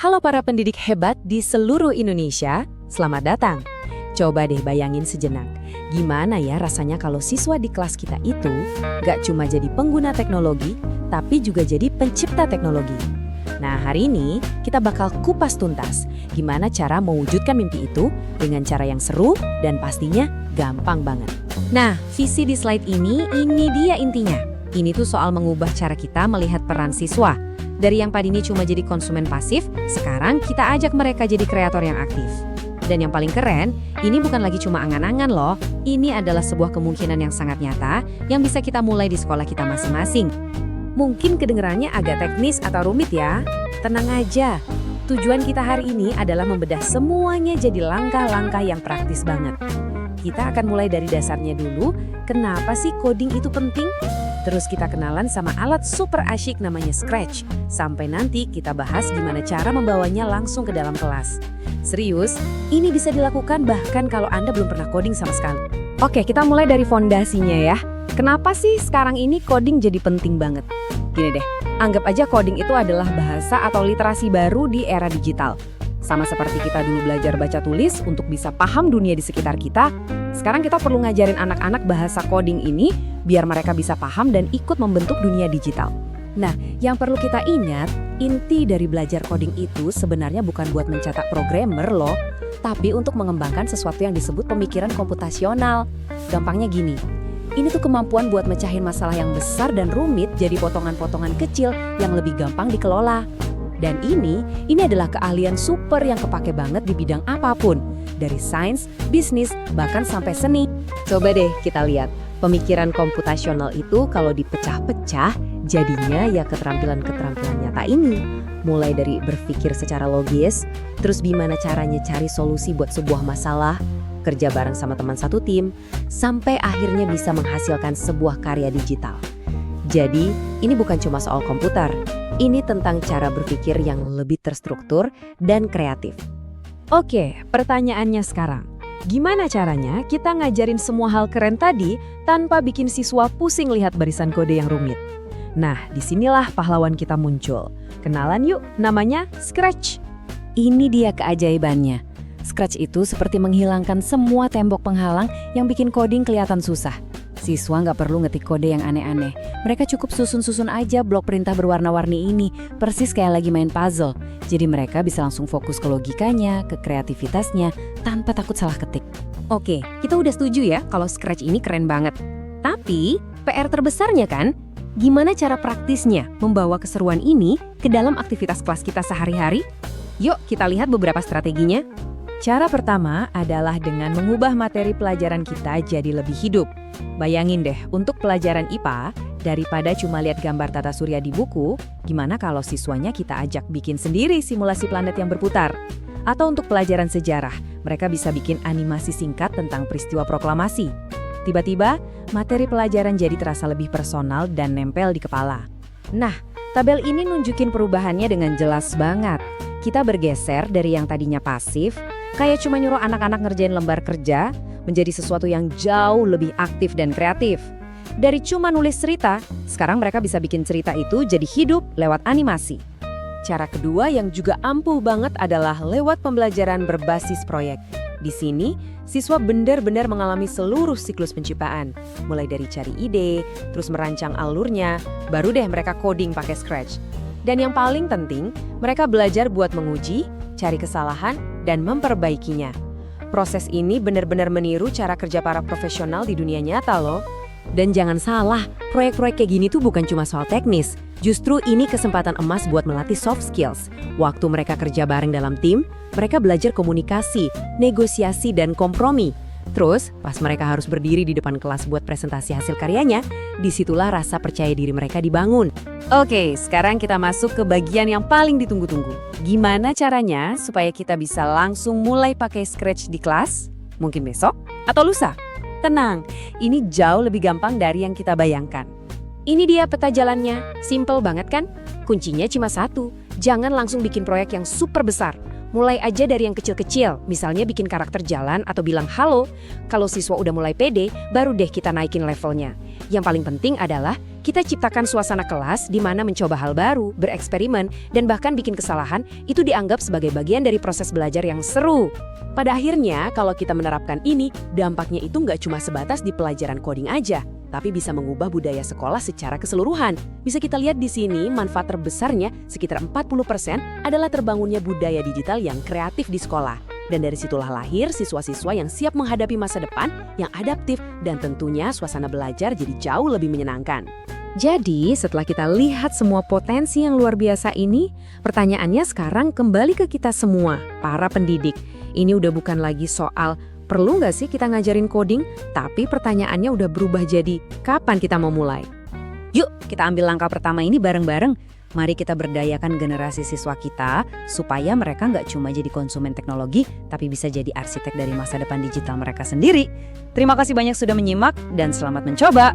Halo para pendidik hebat di seluruh Indonesia, selamat datang. Coba deh bayangin sejenak, gimana ya rasanya kalau siswa di kelas kita itu gak cuma jadi pengguna teknologi, tapi juga jadi pencipta teknologi. Nah, hari ini kita bakal kupas tuntas gimana cara mewujudkan mimpi itu dengan cara yang seru dan pastinya gampang banget. Nah, visi di slide ini dia intinya. Ini tuh soal mengubah cara kita melihat peran siswa. Dari yang tadinya cuma jadi konsumen pasif, sekarang kita ajak mereka jadi kreator yang aktif. Dan yang paling keren, ini bukan lagi cuma angan-angan loh. Ini adalah sebuah kemungkinan yang sangat nyata yang bisa kita mulai di sekolah kita masing-masing. Mungkin kedengarannya agak teknis atau rumit ya. Tenang aja. Tujuan kita hari ini adalah membedah semuanya jadi langkah-langkah yang praktis banget. Kita akan mulai dari dasarnya dulu, kenapa sih coding itu penting? Terus kita kenalan sama alat super asyik namanya Scratch. Sampai nanti kita bahas gimana cara membawanya langsung ke dalam kelas. Serius, ini bisa dilakukan bahkan kalau Anda belum pernah coding sama sekali. Oke, kita mulai dari fondasinya ya. Kenapa sih sekarang ini coding jadi penting banget? Gini deh, anggap aja coding itu adalah bahasa atau literasi baru di era digital. Sama seperti kita dulu belajar baca tulis untuk bisa paham dunia di sekitar kita, sekarang kita perlu ngajarin anak-anak bahasa coding ini biar mereka bisa paham dan ikut membentuk dunia digital. Nah, yang perlu kita ingat, inti dari belajar coding itu sebenarnya bukan buat mencetak programmer loh, tapi untuk mengembangkan sesuatu yang disebut pemikiran komputasional. Gampangnya gini, ini tuh kemampuan buat mecahin masalah yang besar dan rumit jadi potongan-potongan kecil yang lebih gampang dikelola. Dan ini adalah keahlian super yang kepake banget di bidang apapun, dari sains, bisnis, bahkan sampai seni. Coba deh kita lihat, pemikiran komputasional itu kalau dipecah-pecah, jadinya ya keterampilan-keterampilan nyata ini. Mulai dari berpikir secara logis, terus gimana caranya cari solusi buat sebuah masalah, kerja bareng sama teman satu tim, sampai akhirnya bisa menghasilkan sebuah karya digital. Jadi, ini bukan cuma soal komputer. Ini tentang cara berpikir yang lebih terstruktur dan kreatif. Oke, pertanyaannya sekarang. Gimana caranya kita ngajarin semua hal keren tadi tanpa bikin siswa pusing lihat barisan kode yang rumit? Nah, disinilah pahlawan kita muncul. Kenalan yuk, namanya Scratch. Ini dia keajaibannya. Scratch itu seperti menghilangkan semua tembok penghalang yang bikin coding kelihatan susah. Siswa nggak perlu ngetik kode yang aneh-aneh. Mereka cukup susun-susun aja blok perintah berwarna-warni ini, persis kayak lagi main puzzle. Jadi mereka bisa langsung fokus ke logikanya, ke kreativitasnya, tanpa takut salah ketik. Oke, kita udah setuju ya kalau Scratch ini keren banget. Tapi, PR terbesarnya kan, gimana cara praktisnya membawa keseruan ini ke dalam aktivitas kelas kita sehari-hari? Yuk, kita lihat beberapa strateginya. Cara pertama adalah dengan mengubah materi pelajaran kita jadi lebih hidup. Bayangin deh, untuk pelajaran IPA, daripada cuma lihat gambar tata surya di buku, gimana kalau siswanya kita ajak bikin sendiri simulasi planet yang berputar? Atau untuk pelajaran sejarah, mereka bisa bikin animasi singkat tentang peristiwa proklamasi. Tiba-tiba, materi pelajaran jadi terasa lebih personal dan nempel di kepala. Nah, tabel ini nunjukin perubahannya dengan jelas banget. Kita bergeser dari yang tadinya pasif, kayak cuma nyuruh anak-anak ngerjain lembar kerja, menjadi sesuatu yang jauh lebih aktif dan kreatif. Dari cuma nulis cerita, sekarang mereka bisa bikin cerita itu jadi hidup lewat animasi. Cara kedua yang juga ampuh banget adalah lewat pembelajaran berbasis proyek. Di sini, siswa benar-benar mengalami seluruh siklus penciptaan. Mulai dari cari ide, terus merancang alurnya, baru deh mereka coding pakai Scratch. Dan yang paling penting, mereka belajar buat menguji, cari kesalahan, dan memperbaikinya. Proses ini benar-benar meniru cara kerja para profesional di dunia nyata loh. Dan jangan salah, proyek-proyek kayak gini tuh bukan cuma soal teknis. Justru ini kesempatan emas buat melatih soft skills. Waktu mereka kerja bareng dalam tim, mereka belajar komunikasi, negosiasi, dan kompromi. Terus, pas mereka harus berdiri di depan kelas buat presentasi hasil karyanya, disitulah rasa percaya diri mereka dibangun. Oke, sekarang kita masuk ke bagian yang paling ditunggu-tunggu. Gimana caranya supaya kita bisa langsung mulai pakai Scratch di kelas? Mungkin besok atau lusa? Tenang, ini jauh lebih gampang dari yang kita bayangkan. Ini dia peta jalannya, simple banget kan? Kuncinya cuma satu, jangan langsung bikin proyek yang super besar. Mulai aja dari yang kecil-kecil, misalnya bikin karakter jalan atau bilang halo. Kalau siswa udah mulai pede, baru deh kita naikin levelnya. Yang paling penting adalah kita ciptakan suasana kelas di mana mencoba hal baru, bereksperimen, dan bahkan bikin kesalahan itu dianggap sebagai bagian dari proses belajar yang seru. Pada akhirnya, kalau kita menerapkan ini, dampaknya itu nggak cuma sebatas di pelajaran coding aja, tapi bisa mengubah budaya sekolah secara keseluruhan. Bisa kita lihat di sini, manfaat terbesarnya sekitar 40% adalah terbangunnya budaya digital yang kreatif di sekolah. Dan dari situlah lahir siswa-siswa yang siap menghadapi masa depan, yang adaptif, dan tentunya suasana belajar jadi jauh lebih menyenangkan. Jadi, setelah kita lihat semua potensi yang luar biasa ini, pertanyaannya sekarang kembali ke kita semua, para pendidik. Ini udah bukan lagi soal perlu nggak sih kita ngajarin coding, tapi pertanyaannya udah berubah jadi kapan kita mau mulai. Yuk, kita ambil langkah pertama ini bareng-bareng. Mari kita berdayakan generasi siswa kita supaya mereka nggak cuma jadi konsumen teknologi, tapi bisa jadi arsitek dari masa depan digital mereka sendiri. Terima kasih banyak sudah menyimak dan selamat mencoba.